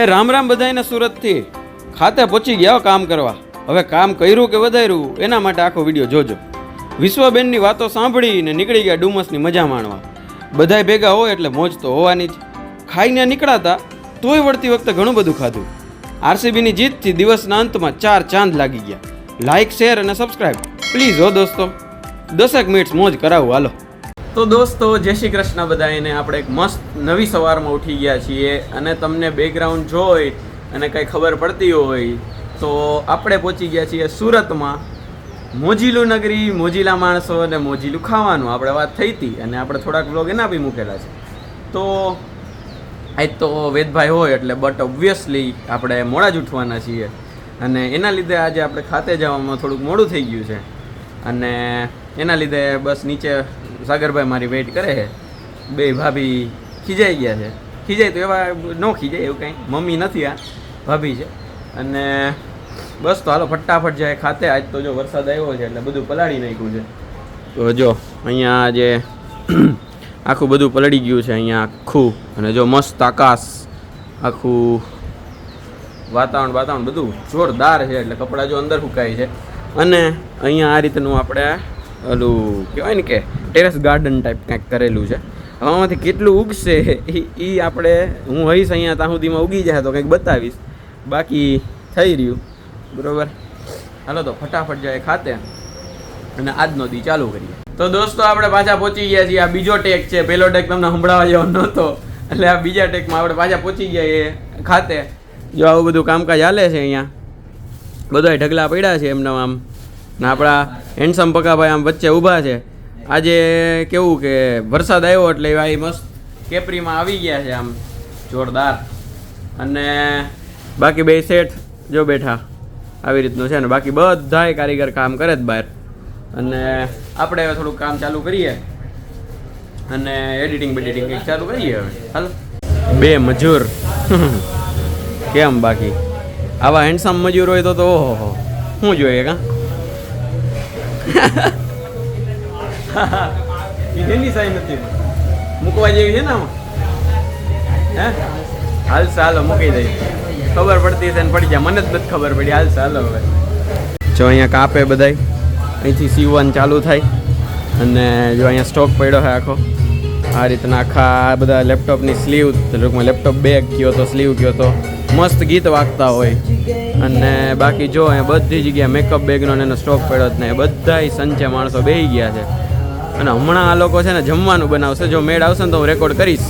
એ રામ રામ બધાયને સુરતથી ખાતે પહોંચી ગયા કામ કરવા. હવે કામ કર્યું કે વધાર્યું એના માટે આખો વિડીયો જોજો. વિશ્વબેનની વાતો સાંભળીને નીકળી ગયા ડુમસની મજા માણવા. બધાય ભેગા હોય એટલે મોજ તો હોવાની જ. ખાઈને નીકળાતા તોય વળતી વખતે ઘણું બધું ખાધું. આરસીબીની જીતથી દિવસના અંતમાં 4 ચાંદ લાગી ગયા. લાઇક, શેર અને સબસ્ક્રાઈબ પ્લીઝ હો દોસ્તો. 10 મિનિટ મોજ કરાવું હાલો. તો દોસ્તો જય શ્રી કૃષ્ણ બધાને. આપણે એક મસ્ત નવી સવારમાં ઉઠી ગયા છીએ અને તમને બેકગ્રાઉન્ડ જોઈ અને કંઈ ખબર પડતી હોય તો આપણે પહોંચી ગયા છીએ સુરતમાં. મોજીલું નગરી, મોજીલા માણસો અને મોજીલું ખાવાનું આપણે વાત થઈ હતી અને આપણે થોડાક વ્લોગ એના બી મૂકેલા છે. તો આજ તો વેદભાઈ હોય એટલે બટ ઓબ્વિયસલી આપણે મોડા જ ઉઠવાના છીએ અને એના લીધે આજે આપણે ખાતે જવામાં થોડુંક મોડું થઈ ગયું છે અને એના લીધે બસ નીચે સાગરભાઈ મારી વેઇટ કરે છે. બે ભાભી ખીજાઈ ગયા છે. ખીજાય તો એવા ન ખીજાય એવું કંઈ, મમ્મી નથી આ ભાભી છે. અને બસ તો હાલો ફટાફટ જાય ખાતે. આજ તો જો વરસાદ આવ્યો છે એટલે બધું પલાળી નાખ્યું છે. તો જો અહીંયા જે આખું બધું પલળી ગયું છે અહીંયા આખું. અને જો મસ્ત આકાશ, આખું વાતાવરણ બધું જોરદાર છે એટલે કપડાં જો અંદર સુકાય છે. અને અહીંયા આ રીતનું આપણે ઓલું કહેવાય ને કે ટેરેસ ગાર્ડન ટાઈપ કંઈક કરેલું છે. આમાંથી કેટલું ઉગશે એ આપણે હું હઈશ અહીંયા ત્યાં સુધીમાં ઉગી જાય તો કંઈક બતાવીશ. બાકી થઈ રહ્યું બરાબર. હાલો તો ફટાફટ જાય ખાતે અને આજનો દી ચાલુ કરીએ. તો દોસ્તો આપણે પાછા પહોંચી ગયા છીએ. આ બીજો ટેક છે. પહેલો ટેક તમને સંભળાવવા જેવો નહોતો એટલે આ બીજા ટેકમાં આપણે પાછા પહોંચી ગયા એ ખાતે. જો આવું બધું કામકાજ હાલે છે અહીંયા. બધાય ઢગલા પડ્યા છે એમને આમ. ને આપણા હેન્ડસમ પકાભાઈ આમ વચ્ચે ઊભા છે. આજે કેવું કે વરસાદ આવ્યો એટલે ભાઈ મસ્ત કેપરીમાં આવી ગયા છે આમ જોરદાર. અને બાકી બે શેઠ જો બેઠા આવી રીતનું છે ને. બાકી બધાય કારીગર કામ કરે જ બહાર. અને આપણે હવે થોડુંક કામ ચાલુ કરીએ અને એડિટિંગ કંઈક ચાલુ કરીએ હવે. હાલો બે મજૂર કેમ બાકી આવા હેન્ડસમ મજૂર હોય તો ઓહો શું જોઈએ કા એની સાઈ નથી મૂકવા જેવી છે ને આમાં. હે હાલ ચાલો મૂકી દઈ. ખબર પડતી છે ને પડી જાય. મને જ નથી ખબર પડી. હાલ ચાલો હવે જો અહીંયા કાપે બધાય. અહીંથી સીવવાનું ચાલુ થાય અને જો અહીંયા સ્ટોક પડ્યો છે આખો આ રીતના. આખા બધા લેપટોપની સ્લીવ, ટૂંકમાં લેપટોપ બેગ કયો તો સ્લીવ કયો તો મસ્ત ગીત વાગતા હોય. અને બાકી જો અહીંયા બધી જગ્યાએ મેકઅપ બેગનો એનો સ્ટોક પડ્યો જ નહીં. બધાય સંચે માણસો બેસી ગયા છે અને હમણાં આ લોકો છે ને જમવાનું બનાવશે. જો મેળ આવશે ને તો હું રેકોર્ડ કરીશ.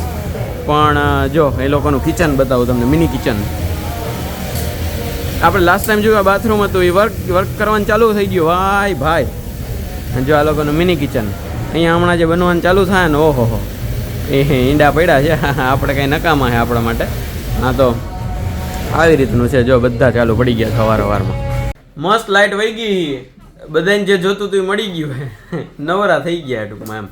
પણ જો એ લોકોનું કિચન બતાવું તમને, મિની કિચન. આપણે લાસ્ટ ટાઈમ જોયું બાથરૂમ હતું એ વર્ક કરવાનું ચાલુ થઈ ગયું ભાઈ. જો આ લોકોનું મિની કિચન અહીંયા હમણાં જે બનવાનું ચાલુ થાય ને ઓહો એ ઈંડા પડ્યા છે. આપણે કંઈ નકામા છે આપણા માટે. હા તો આવી રીતનું છે. જો બધા ચાલુ પડી ગયા સવારમાં. મસ્ત લાઇટ વહી ગઈ. બધાને જે જોતું હતું એ મળી ગયું. નવરા થઈ ગયા ટૂંકમાં એમ.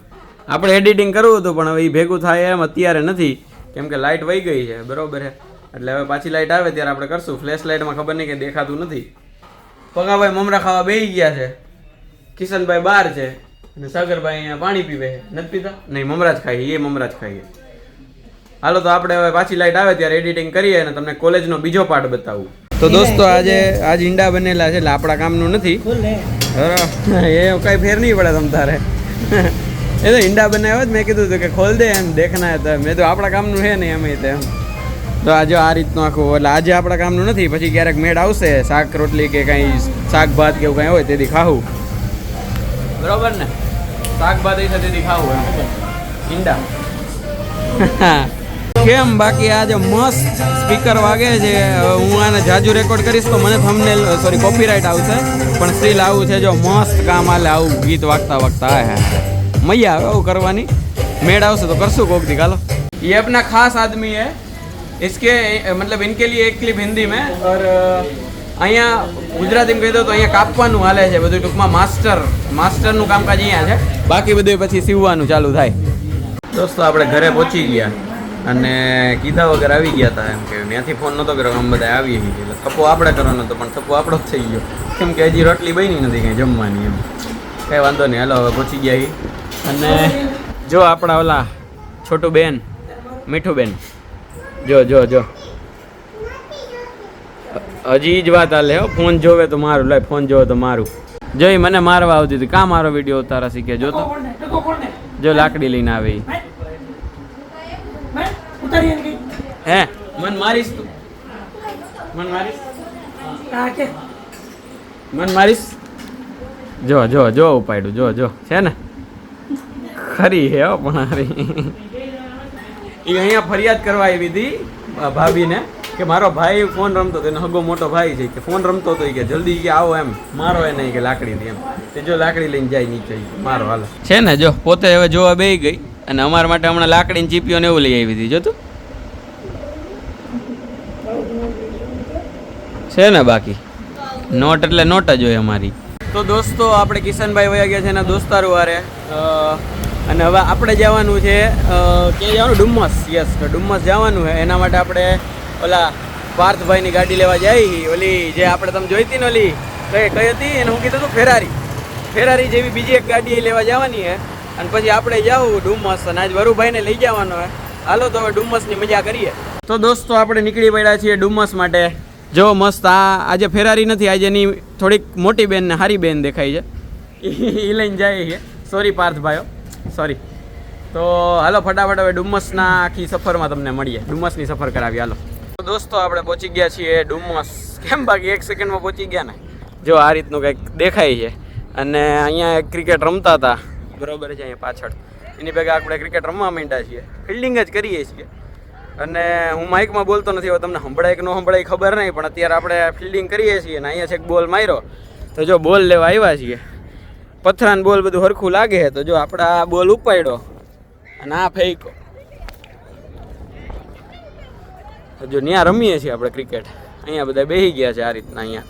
આપણે એડિટિંગ કરવું હતું પણ હવે એ ભેગું થાય એમ અત્યારે નથી કેમ કે લાઇટ વહી ગઈ છે બરાબર છે. એટલે હવે પાછી લાઇટ આવે ત્યારે આપણે કરશું. ફ્લેશ લાઇટમાં ખબર નહીં કે દેખાતું નથી. પગાભાઈ મમરા ખાવા બેસી ગયા છે. કિશનભાઈ બહાર છે અને સાગરભાઈ અહીંયા પાણી પીવે છે. નથી પીતા? નહીં, મમરા જ ખાઈએ. એ મમરા જ ખાઈએ. હાલો તો આપણે હવે પાછી લાઇટ આવે ત્યારે એડિટિંગ કરીએ અને તમને કોલેજનો બીજો પાર્ટ બતાવું. તો દોસ્તો આજે ઈંડા બનેલા છે એટલે આપણા કામનું નથી. એ કઈ ફેર નહીં પડે તમ તારે. એ તો ઈંડા બનાવ્યા જ. મેં કીધું હતું કે ખોલ દે એમ દેખના હતા. મેં તો આપણા કામનું છે નહીં એમ તેમ. તો આજે આ રીતનું આખું. એટલે આજે આપણા કામનું નથી. પછી ક્યારેક મેળ આવશે શાક રોટલી કે કાંઈ શાક ભાત કે એવું કાંઈ હોય તેથી ખાવું બરોબર ને. શાક ભાત એ તેથી ખાવું એમ ઈંડા. કેમ બાકી આજે મસ્ત સ્પીકર વાગે છે. હું આને જાજુ રેકોર્ડ કરીશ તો મને થંબનેલ કોપીરાઇટ આવશે પણ સ્ટીલ આવું છે. જો મસ્ત કામ હાલે આવું ગીત વાગતા મજા આવે આવું કરવાની. મેળ આવશે તો કરશું કોક દી. ચાલો ये अपना खास आदमी है. इसके मतलब इनके लिए एक क्लिप हिंदी में और અહીંયા ગુજરાતીમાં કહી દો તો અહીંયા કાપવાનું હાલે છે બધું. ટૂંકમાં માસ્ટરનું કામકાજ અહીંયા છે. બાકી બધું પછી સીવવાનું ચાલુ થાય. દોસ્તો આપણે ઘરે પહોંચી ગયા અને કીધા વગર આવી ગયા હતા. એમ કે ત્યાંથી ફોન નહોતો કર્યો. આમ બધા આવી એટલે થપ્પો આપણે કરવાનો હતો પણ થપ્પો આપણો જ થઈ ગયો કેમ કે હજી રોટલી બની નથી કંઈ જમવાની એમ. કંઈ વાંધો નહીં. હાલો હવે પહોંચી ગયા. અને જો આપણા ઓલા છોટું બેન મીઠું બેન જો જો જો હજી જ વાત હાલે હો, ફોન જોવે તો મારું, લે ફોન જોવે તો મારું. જોઈ મને મારવા આવતી હતી, કા મારો વિડીયો ઉતારા શીખે? જો તો જો લાકડી લઈને આવે ઈ. હે મન મારીશ તું? મન મારીશ? મન મારીશ? જો જો જો ઉપાડ્યું, જો જો છે ને ખરી હે હો પણ હારી. એ અહીંયા ફરિયાદ કરવા આવી હતી ભાભીને કે મારો ભાઈ ફોન રમતો હતો, એનો હગો મોટો ભાઈ છે કે ફોન રમતો હતો કે જલ્દી કે આવો એમ મારો એ નહીં કે લાકડીથી એમ. તે જો લાકડી લઈને જાય નીચે મારો હાલ છે ને. જો પોતે હવે જોવા બેહી ગઈ અને અમારા માટે હમણાં લાકડીની ચીપીઓ ને એવું લઈ આવી હતી. જો તું છે ને, બાકી નોટ એટલે નોટ જ હોય અમારી. તો દોસ્તો આપણે કિશનભાઈ વયા ગયા છે એના દોસ્તારો વારે, અને હવે આપણે જવાનું છે ક્યાં જવાનું? ડુમ્મસ. યસ, તો ડુમ્મસ જવાનું છે. એના માટે આપણે ઓલા પાર્થભાઈની ગાડી લેવા જઈ, ઓલી જે આપણે તમે જોઈ હતી ને ઓલી કઈ હતી એને હું કીધું હતું ફેરારી જેવી બીજી એક ગાડી લેવા જવાની છે. અને પછી આપણે જાવું ડુમ્મસ, અને આજ વરુભાઈને લઈ જવાનો છે. હાલો તો હવે ડુમ્મસની મજા કરીએ. તો દોસ્તો આપણે નીકળી પડ્યા છીએ ડુમ્મસ માટે. જો મસ્ત આજે ફેરારી નથી, આજે એની થોડીક મોટી બેન ને હારી બેન દેખાય છે, એ લઈને જાય છે. સોરી પાર્થભાઈઓ, સોરી. તો હાલો ફટાફટ હવે ડુમ્મસના આખી સફરમાં તમને મળીએ, ડુમ્મસની સફર કરાવી. હાલો તો દોસ્તો આપણે પહોંચી ગયા છીએ ડુમ્મસ. કેમ બાકી 1 સેકન્ડમાં પહોંચી ગયા ને. જો આ રીતનું કંઈક દેખાય છે. અને અહીંયા ક્રિકેટ રમતા હતા, બરોબર છે અહીંયા પાછળ. એની ભેગા આપણે ક્રિકેટ રમવા માંડ્યા છીએ, ફિલ્ડિંગ જ કરીએ છીએ. અને હું માઇકમાં બોલતો નથી, હવે તમને સંભળાય કે ન સંભળાય ખબર નહીં, પણ અત્યારે આપણે ફિલ્ડિંગ કરીએ છીએ. અને અહીંયા છેક બોલ માર્યો, તો જો બોલ લેવા આવ્યા છીએ. પથરાન બોલ બધું હરખું લાગે. તો જો આપણે આ બોલ ઉપાડ્યો અને આ ફેંકો. જો ત્યાં રમીએ છીએ આપણે ક્રિકેટ. અહીંયા બધા બેસી ગયા છે આ રીતના અહીંયા.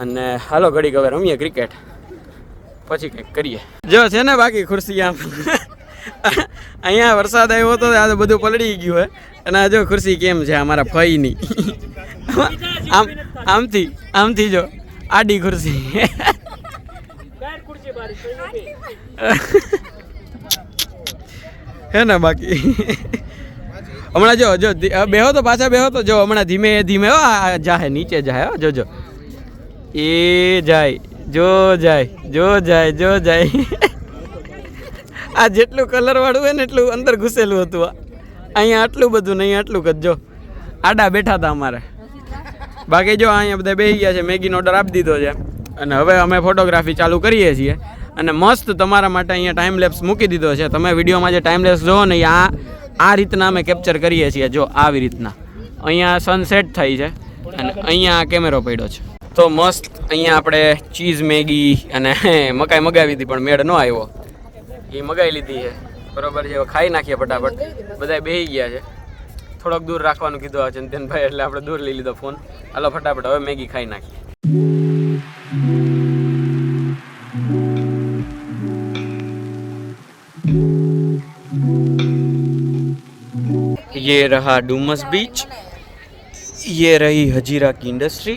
અને હાલો ઘડીક હવે રમીએ ક્રિકેટ, પછી કંઈક કરીએ. જો છે ને બાકી ખુરશી આમ અહીંયા વરસાદ આવ્યો હતો, આ બધું પલળી ગયું હે. અને આ જો ખુરશી કેમ છે અમારા ફઈની, આમથી જો આડી ખુરશી. હે ને બાકી હમણાં જો બેહો તો પાછા બેહો તો જો હમણાં ધીમે ધીમે જાહે નીચે જાય. જોજો એ જાય, જો જાય. આ જેટલું કલર વાળું હોય ને એટલું અંદર ઘૂસેલું હતું. અહીંયા આટલું બધું નહીં, આટલું જ. જો આડા બેઠા હતા અમારે. બાકી જો અહીંયા બધા બેસી ગયા છે, મેગીનો ઓર્ડર આપી દીધો છે. અને હવે અમે ફોટોગ્રાફી ચાલુ કરીએ છીએ. અને મસ્ત તમારા માટે અહીંયા ટાઈમ લેપ્સ મૂકી દીધો છે. તમે વિડીયોમાં જે ટાઈમ લેપ્સ જોવો ને આ રીતના અમે કેપ્ચર કરીએ છીએ. જો આવી રીતના અહીંયા સનસેટ થઈ છે અને અહીંયા કેમેરો પડ્યો છે. તો મસ્ત અહીંયા આપણે ચીઝ મેગી અને મકાઈ મગાવી હતી, પણ મેળ ન આવ્યો. એ મગાવી લીધી છે, બરોબર છે. હવે ખાઈ નાખીએ ફટાફટ. બધા બેસી ગયા છે. થોડોક દૂર રાખવાનું કીધું આ ચંદનભાઈ, એટલે આપણે દૂર લઈ લીધો ફોન. હાલો ફટાફટ હવે મેગી ખાઈ નાખીએ. ये रहा डुमस बीच, ये रही हजीरा की इंडस्ट्री,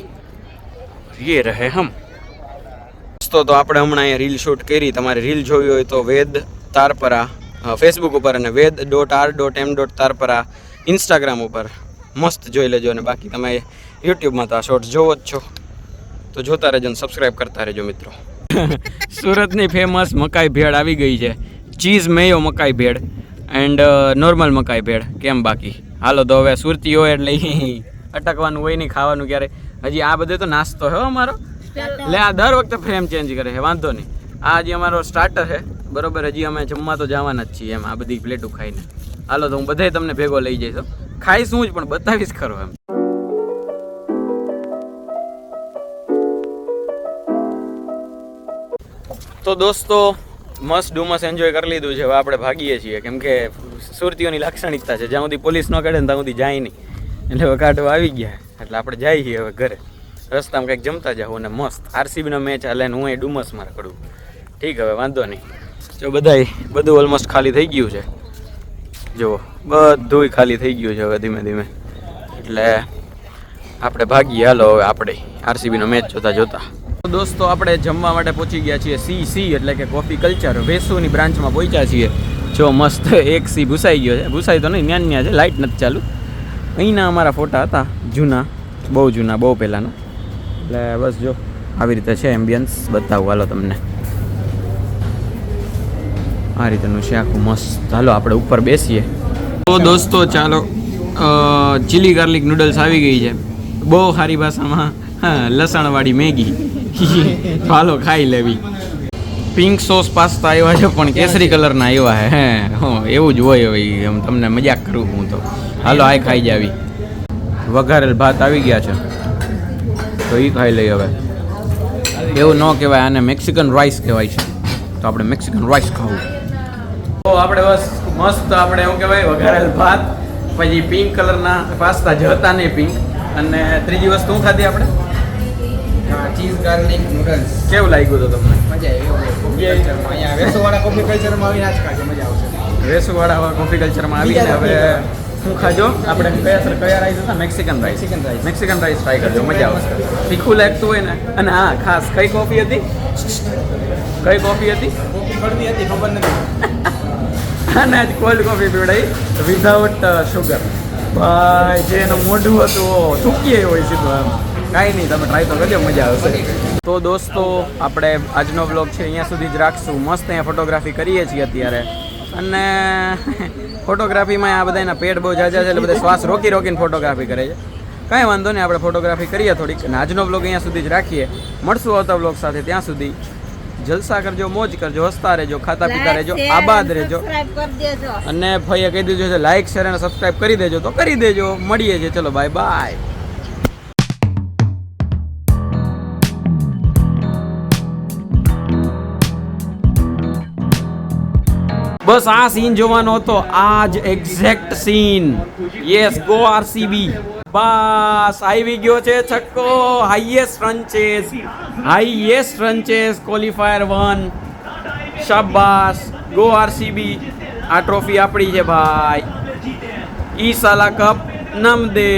ये रहे हम. તો આપણે હમણાં અહીંયા રીલ શૂટ કરી. તમારે રીલ જોવી હોય તો વેદ તારપરા ફેસબુક ઉપર અને ved.r.m.તારપરા ઇન્સ્ટાગ્રામ ઉપર મસ્ત જોઈ લેજો. અને બાકી તમે યુટ્યુબમાં તો આ શોર્ટ્સ જોવો જ છો, તો જોતા રહેજો અને સબસ્ક્રાઈબ કરતા રહેજો મિત્રો. સુરતની ફેમસ મકાઈ ભેળ આવી ગઈ છે, ચીઝ મેયો મકાઈ ભેળ એન્ડ નોર્મલ મકાઈ ભેળ. કેમ બાકી હાલો તો હવે સુરતી હોય એટલે અટકવાનું હોય નહીં, ખાવાનું ક્યારે. હજી આ બધો તો નાસ્તો હે અમારો. લે આ દર વખતે ફ્રેમ ચેન્જ કરે છે, વાંધો નહીં. આ હજી અમારો સ્ટાર્ટર છે, બરોબર. હજી અમે જમવા તો જવાના જ છીએ એમ, આ બધી પ્લેટો ખાઈને. હાલો તો હું બધાય તમને ભેગો લઈ જઈશ. ખાઈશ હું જ, પણ બતાવીશ ખરો એમ. તો દોસ્તો મસ્ત ડુમસ એન્જોય કરી લીધું છે. હવે આપણે ભાગીએ છીએ, કેમ કે સુરતીઓની લાક્ષણિકતા છે, જ્યાં સુધી પોલીસ ન કાઢે ને ત્યાં સુધી જાય નહીં. એટલે હવે કાઢવા આવી ગયા, એટલે આપણે જઈએ છીએ હવે ઘરે. રસ્તામાં કંઈક જમતા જાવ અને મસ્ત આરસીબીનો મેચ હાલે ને હું એ ડુમસમાં કરું. ઠીક, હવે વાંધો નહીં. જો બધું ઓલમોસ્ટ ખાલી થઈ ગયું છે. જુઓ બધું ખાલી થઈ ગયું છે હવે ધીમે ધીમે. એટલે આપણે ભાગીએ. હાલો હવે આપણે આરસીબીનો મેચ જોતા. દોસ્તો આપણે જમવા માટે પહોંચી ગયા છીએ સી એટલે કે કોફી કલ્ચર વેસુની બ્રાન્ચમાં પહોંચ્યા છીએ. જો મસ્ત એક સી ભૂસાઈ ગયો છે, ભૂસાઈ તો નહીં, ન્યા છે, લાઇટ નથી ચાલુ. અહીંના અમારા ફોટા હતા જૂના, બહુ જૂના, બહુ પહેલાંના. એટલે બસ જો આવી રીતે છે એમ્બિયન્સ, બતાવું હાલો તમને. આ રીતનું છે આખું મસ્ત. ચાલો આપણે ઉપર બેસીએ. તો દોસ્તો ચાલો, ચીલી ગાર્લિક નૂડલ્સ આવી ગઈ છે. બહુ સારી ભાષામાં લસણવાળી મેગી. હાલો ખાઈ લેવી. પિંક સોસ પાસ્તા આવ્યા છે પણ કેસરી કલરના આવ્યા છે. એવું જ હોય હવે, એમ તમને મજાક કરું હું તો. હાલો આ ખાઈ જાવી. વઘારેલ ભાત આવી ગયા છે તો એ ખાઈ લઈએ હવે. એવું ન કહેવાય, આને મેક્સિકન રાઈસ કહેવાય છે, તો આપણે મેક્સિકન રાઈસ ખાવું. તો આપણે બસ મસ્ત આપણે એવું કહેવાય વઘારેલ ભાત, પછી પિંક કલરના પાસ્તા જે હતા ને પિંક, અને ત્રીજી વસ્તુ શું ખાધી આપણે? Cheese garlic noodles. કેવું લાગ્યું હતું તમને? મજા આવી. અહીંયા વેસુવાળા કોફી કલ્ચરમાં આવીને આજ ખાજો, મજા આવશે. વેસુવાળા કોફી કલ્ચરમાં આવીને હવે શું ખાજો આપણે? કયા રાઈસ હતા? Mexican rice. Mexican rice try કરજો, મજા આવશે. તીખું લાગતું હોય ને. અને હા ખાસ કઈ કોફી હતી? કઈ કોફી હતી? કોફી કડવી હતી, ખબર નથી. અને આજ કોલ્ડ કોફી પીવડાવી વિધાઉટ શુગર. ભાઈ જે એનું મોઢું હતું થૂકીએ હોય સીધું એમ. કાંઈ નહીં, તમે ટ્રાય તો કરજો, મજા આવશે. તો દોસ્તો આપણે આજનો બ્લોગ છે અહીંયા સુધી જ રાખશું. મસ્ત અહીંયા ફોટોગ્રાફી કરીએ છીએ અત્યારે, અને ફોટોગ્રાફીમાં આ બધાના પેટ બહુ જાજા છે એટલે બધા શ્વાસ રોકીને ફોટોગ્રાફી કરે છે. કાંઈ વાંધો નહીં, આપણે ફોટોગ્રાફી કરીએ થોડીક, અને આજનો બ્લોગ અહીંયા સુધી જ રાખીએ. મળશું આવતા બ્લોગ સાથે. ત્યાં સુધી જલસા કરજો, મોજ કરજો, હસતા રહેજો, ખાતા પીતા રહેજો, આબાદ રહેજો. અને ભાઈએ કહી દીધું છે લાઈક શેર અને સબસ્ક્રાઈબ કરી દેજો, તો કરી દેજો. મળીએ છીએ, ચલો બાય બાય. બસ આ સીન જોવાનો હતો, આ જ exact scene. Yes, go RCB. બસ આવી ગયો છે છક્કો. Highest run chase qualifier 1. શાબાશ, ગો આરસીબી. આ ટ્રોફી આપણી છે ભાઈ. ઈ સાલા કપ નમ દે.